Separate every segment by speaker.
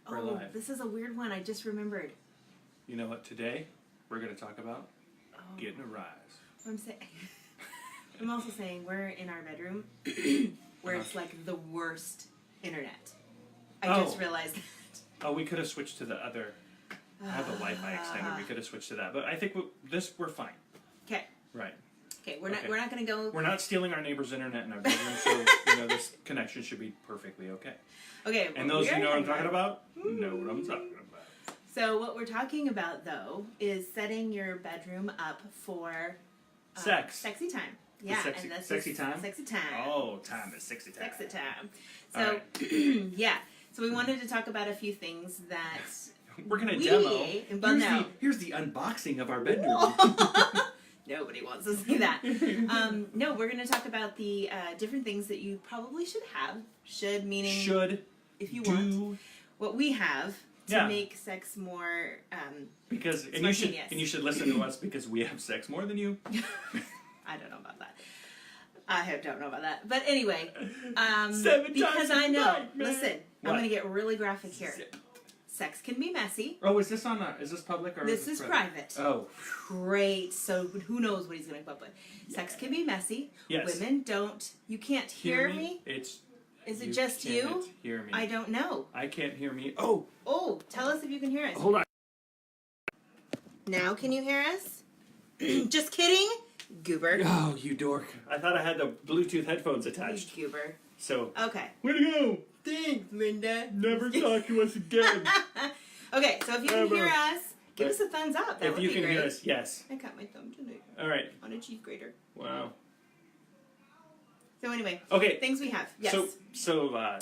Speaker 1: We're live.
Speaker 2: This is a weird one. I just remembered.
Speaker 1: You know what? Today we're going to talk about getting a rise.
Speaker 2: I'm saying. I'm also saying we're in our bedroom where it's like the worst internet. I just realized that.
Speaker 1: Oh, we could have switched to the other. I have a Wi-Fi extender. We could have switched to that, but I think we're fine.
Speaker 2: Okay.
Speaker 1: Right.
Speaker 2: Okay. We're not going to go.
Speaker 1: We're not stealing our neighbor's internet in our bedroom, so this connection should be perfectly okay.
Speaker 2: Okay.
Speaker 1: And those who know what I'm talking about know what I'm talking about.
Speaker 2: So what we're talking about though is setting your bedroom up for sexy time. Yeah,
Speaker 1: sexy,
Speaker 2: and that's
Speaker 1: sexy time.
Speaker 2: Sexy time.
Speaker 1: Oh, time is sexy time.
Speaker 2: Sexy time. So
Speaker 1: right.
Speaker 2: yeah. So we wanted to talk about a few things that
Speaker 1: we're gonna demo. Here's the unboxing of our bedroom.
Speaker 2: Nobody wants to see that. No, we're going to talk about the different things that you probably should have. Should meaning if you want what we have to make sex more
Speaker 1: because and you should listen to us because we have sex more than you.
Speaker 2: I don't know about that. I don't know about that. But anyway,
Speaker 1: 7
Speaker 2: because
Speaker 1: times
Speaker 2: I know.
Speaker 1: night,
Speaker 2: Listen,
Speaker 1: what?
Speaker 2: I'm going to get really graphic here. Sex can be messy.
Speaker 1: Oh, is this is this public or
Speaker 2: this is private?
Speaker 1: Oh,
Speaker 2: great. So who knows what he's going to come up with? Sex can be messy.
Speaker 1: Yes.
Speaker 2: Women don't. You can't hear me. Is it just you?
Speaker 1: Hear me.
Speaker 2: I don't know.
Speaker 1: I can't hear me. Oh.
Speaker 2: Oh, tell us if you can hear us.
Speaker 1: Hold on.
Speaker 2: Now can you hear us? Just kidding, goober.
Speaker 1: Oh, you dork! I thought I had the Bluetooth headphones attached.
Speaker 2: You goober.
Speaker 1: So.
Speaker 2: Okay.
Speaker 1: Way to go!
Speaker 2: Thanks, Linda.
Speaker 1: Never talk to us again.
Speaker 2: Okay, so if you can hear us, give us a thumbs up. That would be great. If you can hear us,
Speaker 1: yes.
Speaker 2: I got my thumb today.
Speaker 1: All right.
Speaker 2: On a chief grader.
Speaker 1: Wow.
Speaker 2: So anyway.
Speaker 1: Okay.
Speaker 2: Things we have. Yes.
Speaker 1: So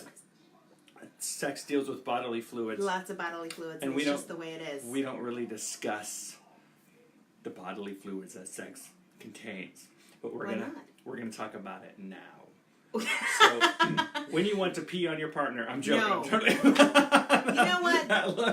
Speaker 1: sex deals with bodily fluids.
Speaker 2: Lots of bodily fluids, and it's just the way it is.
Speaker 1: We don't really discuss the bodily fluids that sex contains, but we're gonna talk about it now. So, when you want to pee on your partner, I'm joking.
Speaker 2: No. You know what?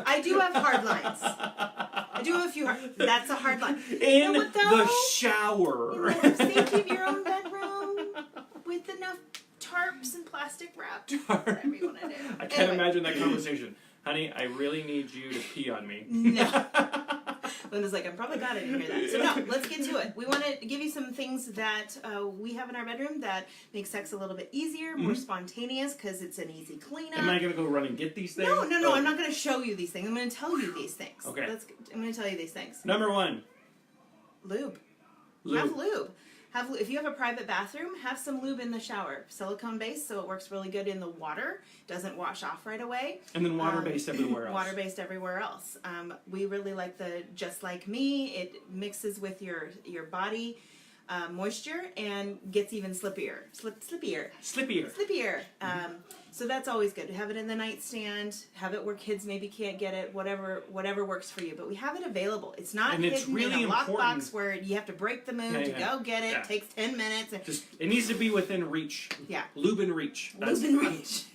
Speaker 2: I do have hard lines. I do have a few that's a hard line.
Speaker 1: In the shower.
Speaker 2: Think of your own bedroom with enough tarps and plastic wrap. Whatever you want to do.
Speaker 1: I can't imagine that conversation. Honey, I really need you to pee on me.
Speaker 2: No. Linda's like, I'm probably glad I didn't hear that. So no, let's get to it. We want to give you some things that we have in our bedroom that make sex a little bit easier, more spontaneous, because it's an easy cleanup.
Speaker 1: Am I going to go run and get these things?
Speaker 2: No, I'm not going to show you these things. I'm going to tell you these things.
Speaker 1: Okay.
Speaker 2: I'm going to tell you these things.
Speaker 1: Number 1.
Speaker 2: Lube. Have lube. If you have a private bathroom, have some lube in the shower. Silicone based, so it works really good in the water. Doesn't wash off right away.
Speaker 1: And then water based everywhere else.
Speaker 2: Water based everywhere else. We really like the Just Like Me. It mixes with your body moisture and gets even slippier. Slippier. So that's always good. Have it in the nightstand. Have it where kids maybe can't get it. Whatever works for you. But we have it available. It's not hidden in a lockbox where you have to break the moon to go get it. It takes 10 minutes.
Speaker 1: It needs to be within reach.
Speaker 2: Yeah.
Speaker 1: Lube in reach.
Speaker 2: Lube in reach.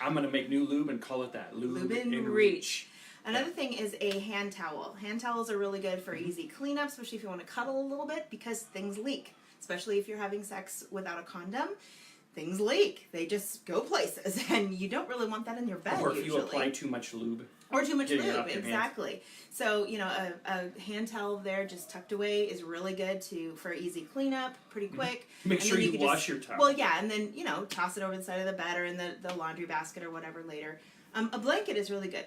Speaker 1: I'm going to make new lube and call it that. Lube in reach.
Speaker 2: Another thing is a hand towel. Hand towels are really good for easy cleanup, especially if you want to cuddle a little bit, because things leak. Especially if you're having sex without a condom. Things leak. They just go places, and you don't really want that in your bed
Speaker 1: Or if
Speaker 2: usually.
Speaker 1: you apply too much lube.
Speaker 2: Or too much lube, exactly. So, a hand towel there just tucked away is really good for easy cleanup, pretty quick.
Speaker 1: Make sure you wash your towel.
Speaker 2: Well, yeah, and then, toss it over the side of the bed or in the laundry basket or whatever later. A blanket is really good.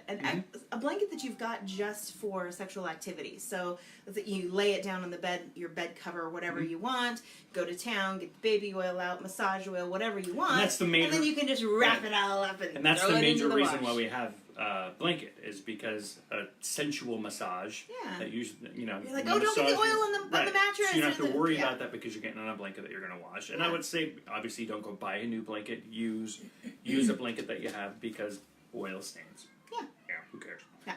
Speaker 2: A blanket that you've got just for sexual activity. So you lay it down on the bed, your bed cover, whatever you want, go to town, get the baby oil out, massage oil, whatever you want.
Speaker 1: And that's the major,
Speaker 2: and then you can just wrap it all up and
Speaker 1: that's
Speaker 2: throw
Speaker 1: the
Speaker 2: it
Speaker 1: major
Speaker 2: into the
Speaker 1: reason
Speaker 2: wash.
Speaker 1: why we have blanket is because a sensual massage.
Speaker 2: Yeah.
Speaker 1: That usually,
Speaker 2: You're like, don't get the oil on the mattress.
Speaker 1: So you don't have to worry about that because you're getting on a blanket that you're going to wash. And I would say, obviously, don't go buy a new blanket. Use a blanket that you have because oil stains.
Speaker 2: Yeah.
Speaker 1: Yeah. Who cares?
Speaker 2: Yeah.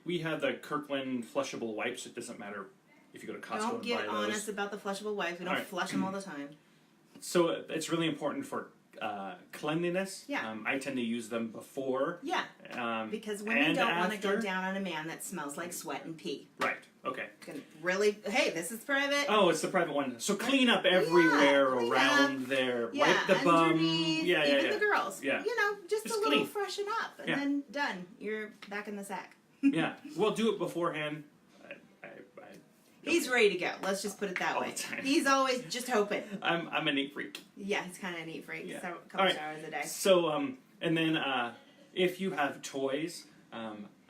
Speaker 1: We have the Kirkland flushable wipes. It doesn't matter if you go to Costco and buy those.
Speaker 2: Don't get honest about the flushable wipes. We don't flush them all the time.
Speaker 1: So it's really important for cleanliness.
Speaker 2: Yeah.
Speaker 1: I tend to use them before.
Speaker 2: Yeah. Because women don't want to go down on a man that smells like sweat and pee.
Speaker 1: Right. Okay.
Speaker 2: Really? Hey, this is private.
Speaker 1: Oh, it's the private one. So clean up everywhere
Speaker 2: clean
Speaker 1: around
Speaker 2: up.
Speaker 1: there.
Speaker 2: Yeah,
Speaker 1: Wipe the bum.
Speaker 2: underneath,
Speaker 1: Yeah,
Speaker 2: even the girls.
Speaker 1: Yeah.
Speaker 2: You know, just a little
Speaker 1: clean.
Speaker 2: freshen up, and then done. You're back in the sack.
Speaker 1: Yeah. Well, do it beforehand.
Speaker 2: He's ready to go. Let's just put it that
Speaker 1: All
Speaker 2: way.
Speaker 1: the time.
Speaker 2: He's always just hoping.
Speaker 1: I'm a neat freak.
Speaker 2: Yeah, he's kind of a neat freak.
Speaker 1: Yeah.
Speaker 2: So a couple showers a day.
Speaker 1: So, and then if you have toys,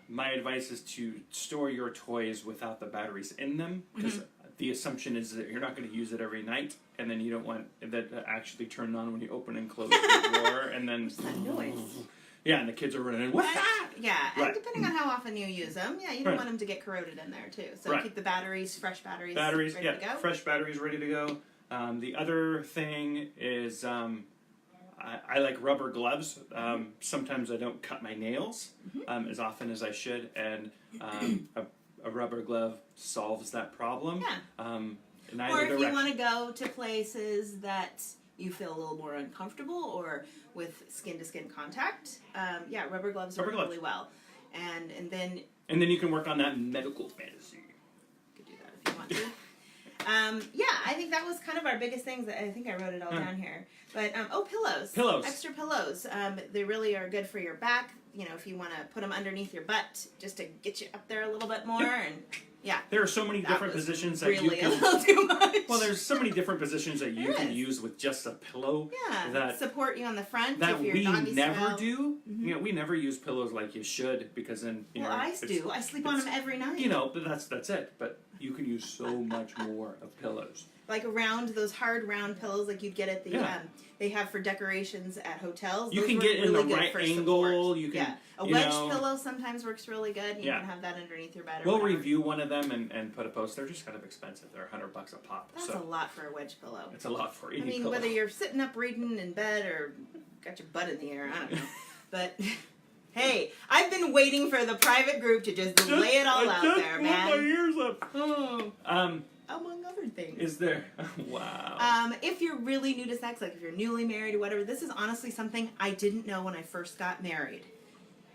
Speaker 1: my advice is to store your toys without the batteries in them, because the assumption is that you're not going to use it every night, and then you don't want that to actually turn on when you open and close the drawer, and then
Speaker 2: What's that noise?
Speaker 1: Yeah, and the kids are running. What's that?
Speaker 2: Yeah,
Speaker 1: Right.
Speaker 2: and depending on how often you use them, yeah, you don't want them to get corroded in there too. So keep the batteries, fresh batteries ready to go.
Speaker 1: Fresh batteries ready to go. The other thing is I like rubber gloves. Sometimes I don't cut my nails as often as I should, and a rubber glove solves that problem.
Speaker 2: Yeah.
Speaker 1: In
Speaker 2: or if you want to go to places that you feel a little more uncomfortable or with skin-to-skin contact, rubber gloves work really well. And then
Speaker 1: you can work on that medical fantasy.
Speaker 2: You could do that if you want to. I think that was kind of our biggest things. I think I wrote it all down here. But, pillows.
Speaker 1: Pillows.
Speaker 2: Extra pillows. They really are good for your back. You know, if you want to put them underneath your butt just to get you up there a little bit more. And yeah.
Speaker 1: There are so many different positions that
Speaker 2: really
Speaker 1: you can...
Speaker 2: a little too much.
Speaker 1: Well, there's so many different positions that you can use with just a pillow.
Speaker 2: Yeah,
Speaker 1: that
Speaker 2: support you on the front.
Speaker 1: That
Speaker 2: if you're
Speaker 1: we
Speaker 2: doggy
Speaker 1: never
Speaker 2: style.
Speaker 1: do. You know, we never use pillows like you should, because then
Speaker 2: I do. I sleep on them every night.
Speaker 1: You know, but that's it. But you can use so much more of pillows.
Speaker 2: Like those hard round pillows like you'd get at the they have for decorations at hotels.
Speaker 1: You can get in the right angle. You can
Speaker 2: a wedge pillow sometimes works really good. You can have that underneath your bed.
Speaker 1: We'll review one of them and put a post. They're just kind of expensive. They're $100 a pop.
Speaker 2: That's a lot for a wedge pillow.
Speaker 1: It's a lot for any pillow.
Speaker 2: Whether you're sitting up reading in bed or got your butt in the air, I don't know. But hey, I've been waiting for the private group to just lay it all out there, man.
Speaker 1: My ears up.
Speaker 2: Oh. Among other things.
Speaker 1: Is there? Wow.
Speaker 2: If you're really new to sex, like if you're newly married or whatever, this is honestly something I didn't know when I first got married.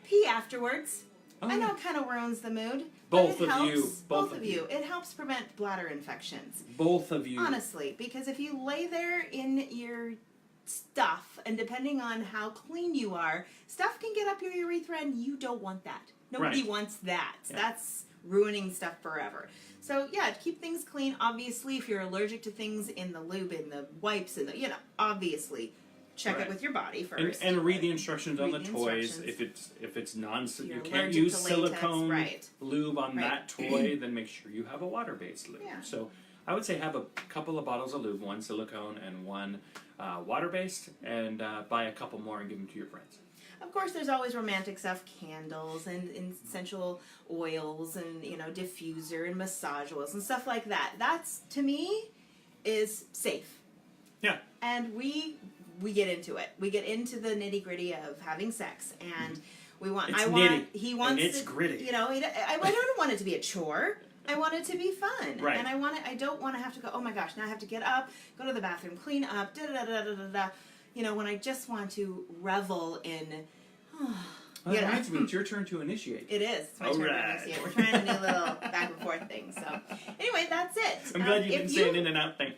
Speaker 2: Pee afterwards.
Speaker 1: Oh.
Speaker 2: I know it kind of ruins the mood.
Speaker 1: Both
Speaker 2: but it
Speaker 1: of
Speaker 2: helps,
Speaker 1: you.
Speaker 2: Both of you. It helps prevent bladder infections.
Speaker 1: Both of you.
Speaker 2: Honestly, because if you lay there in your stuff, and depending on how clean you are, stuff can get up your urethra, and you don't want that. Nobody wants that. Yeah. That's ruining stuff forever. So yeah, keep things clean. Obviously, if you're allergic to things in the lube, in the wipes, in the obviously check it with your body first.
Speaker 1: And read the instructions on the toys. If it's you can't use silicone lube on that toy, then make sure you have a water-based lube. Yeah. So I would say have a couple of bottles of lube, one silicone and one water-based, and buy a couple more and give them to your friends.
Speaker 2: Of course, there's always romantic stuff, candles and essential oils and, diffuser and massage oils and stuff like that. That's, to me, is safe.
Speaker 1: Yeah.
Speaker 2: And we get into it. We get into the nitty-gritty of having sex, and he wants
Speaker 1: and it's gritty.
Speaker 2: I don't want it to be a chore. I want it to be fun.
Speaker 1: Right.
Speaker 2: And I don't want to have to go, oh my gosh, now I have to get up, go to the bathroom, clean up, da-da-da-da-da-da. When I just want to revel in...
Speaker 1: That reminds me, it's your turn to initiate.
Speaker 2: It is. It's my turn to initiate. We're trying to do a little back and forth thing. So, anyway, that's it.
Speaker 1: I'm glad you didn't say an in and out thing.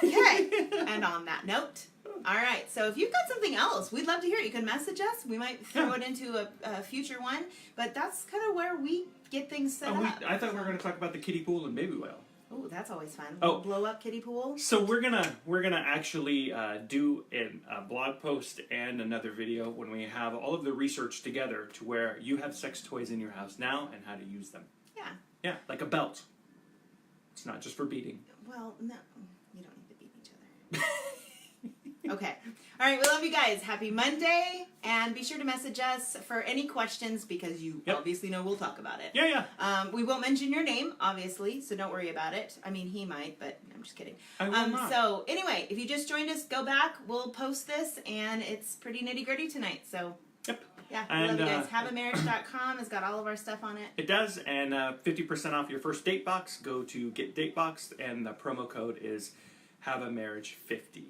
Speaker 2: Okay. And on that note, all right. So if you've got something else, we'd love to hear it. You can message us. We might throw it into a future one. But that's kind of where we get things set up.
Speaker 1: I thought we were going to talk about the kiddie pool and baby whale.
Speaker 2: Oh, that's always fun. Blow up kiddie pool.
Speaker 1: So we're gonna actually do a blog post and another video when we have all of the research together to where you have sex toys in your house now and how to use them.
Speaker 2: Yeah.
Speaker 1: Yeah, like a belt. It's not just for beating.
Speaker 2: Well, no, you don't need to beat each other. Okay. All right, we love you guys. Happy Monday, and be sure to message us for any questions because you obviously know we'll talk about it.
Speaker 1: Yeah.
Speaker 2: We won't mention your name, obviously, so don't worry about it. I mean, he might, but I'm just kidding.
Speaker 1: I will not.
Speaker 2: So anyway, if you just joined us, go back. We'll post this, and it's pretty nitty-gritty tonight. So yeah, we love you guys. HaveAmarriage.com has got all of our stuff on it.
Speaker 1: It does, and 50% off your first date box. Go to Get Date Box, and the promo code is HaveAMarriage50.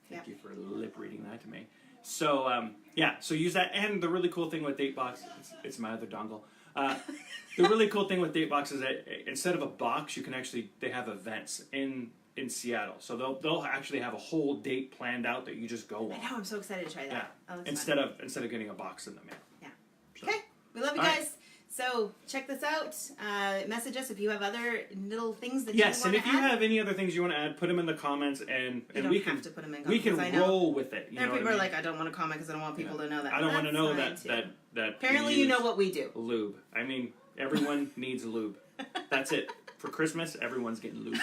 Speaker 1: Thank you for lip reading that to me. So, so use that. And the really cool thing with DateBox, it's my other dongle, The really cool thing with date box is that instead of a box, you can actually, they have events in Seattle. So they'll actually have a whole date planned out that you just go on.
Speaker 2: I know, I'm so excited to try that.
Speaker 1: Yeah.
Speaker 2: That looks
Speaker 1: Instead
Speaker 2: fun.
Speaker 1: of getting a box in the mail.
Speaker 2: Yeah.
Speaker 1: So.
Speaker 2: Okay. We love you
Speaker 1: All
Speaker 2: guys.
Speaker 1: right.
Speaker 2: So check this out. Message us if you have other little things that
Speaker 1: Yes,
Speaker 2: you want to
Speaker 1: and if you have any other things you want to add, put them in the comments, and
Speaker 2: don't
Speaker 1: we
Speaker 2: have
Speaker 1: can
Speaker 2: to put them in
Speaker 1: we
Speaker 2: comments,
Speaker 1: can
Speaker 2: I know.
Speaker 1: roll with it. You
Speaker 2: There
Speaker 1: know
Speaker 2: are people
Speaker 1: what
Speaker 2: are
Speaker 1: I mean?
Speaker 2: like, I don't want to comment because I don't want people to know that.
Speaker 1: I don't want to know
Speaker 2: That's
Speaker 1: that
Speaker 2: fine,
Speaker 1: that.
Speaker 2: Apparently,
Speaker 1: we
Speaker 2: you know
Speaker 1: use
Speaker 2: what we do.
Speaker 1: lube. I mean, everyone needs lube. That's it. For Christmas, everyone's getting lube.